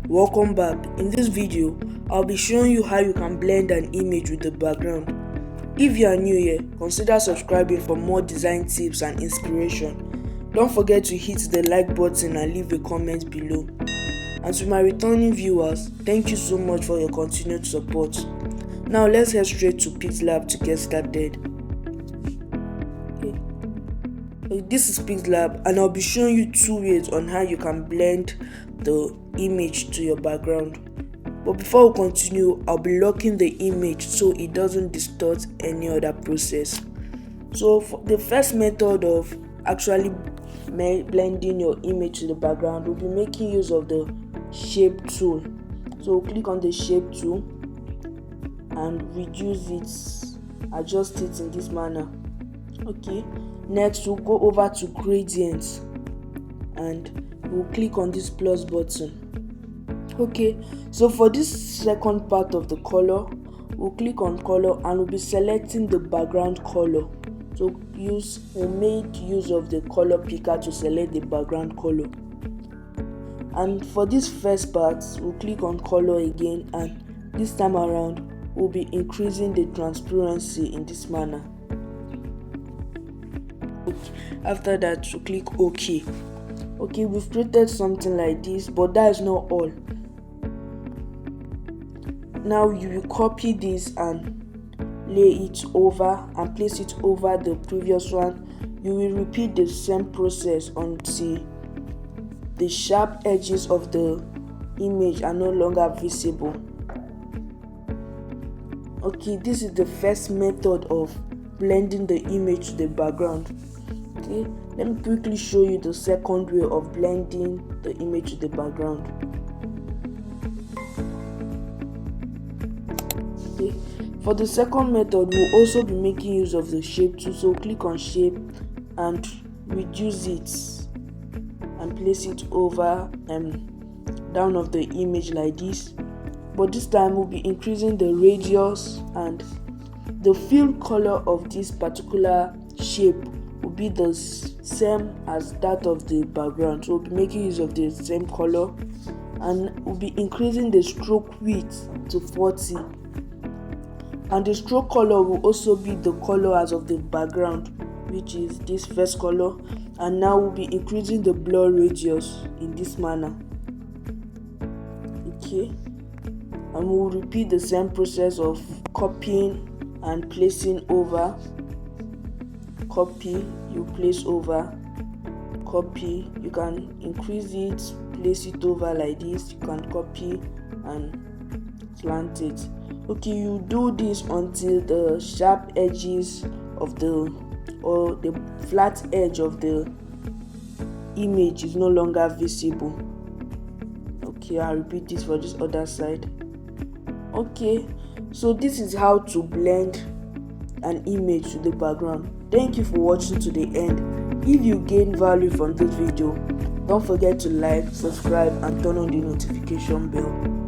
Welcome back. In this video, I'll be showing you how you can blend an image with the background. If you are new here, consider subscribing for more design tips and inspiration. Don't forget to hit the like button and leave a comment below. And to my returning viewers, thank you so much for your continued support. Now let's head straight to Pixellab to get started. This is Pixellab and I'll be showing you two ways on how you can blend the image to your background. But before we continue, I'll be locking the image so it doesn't distort any other process. So for the first method of actually blending your image to the background, we'll be making use of the shape tool. So we'll click on the shape tool and reduce it, adjust it in this manner. Okay, next we'll go over to gradients and we'll click on this plus button. Okay, so for this second part of the color, we'll click on color and we'll be selecting the background color. So we'll make use of the color picker to select the background color. And for this first part, we'll click on color again, and this time around we'll be increasing the transparency in this manner. After that, we'll click OK. Okay, we've created something like this, but that is not all. Now you will copy this and lay it over and place it over the previous one. You will repeat the same process until the sharp edges of the image are no longer visible. Okay, this is the first method of blending the image to the background. Okay, let me quickly show you the second way of blending the image to the background. Okay, for the second method, we'll also be making use of the shape tool. So click on shape and reduce it and place it over and down of the image like this. But this time we'll be increasing the radius, and the fill color of this particular shape will be the same as that of the background. So we'll be making use of the same color, and we'll be increasing the stroke width to 40, and the stroke color will also be the color as of the background, which is this first color. And now we'll be increasing the blur radius in this manner. Okay, and we'll repeat the same process of copying and placing over. Copy, you place over, copy, you can increase it, place it over like this, you can copy and slant it. Okay, you do this until the sharp edges of the flat edge of the image is no longer visible. Okay, I'll repeat this for this other side. Okay, so this is how to blend an image to the background. Thank you for watching to the end. If you gain value from this video, don't forget to like, subscribe and turn on the notification bell.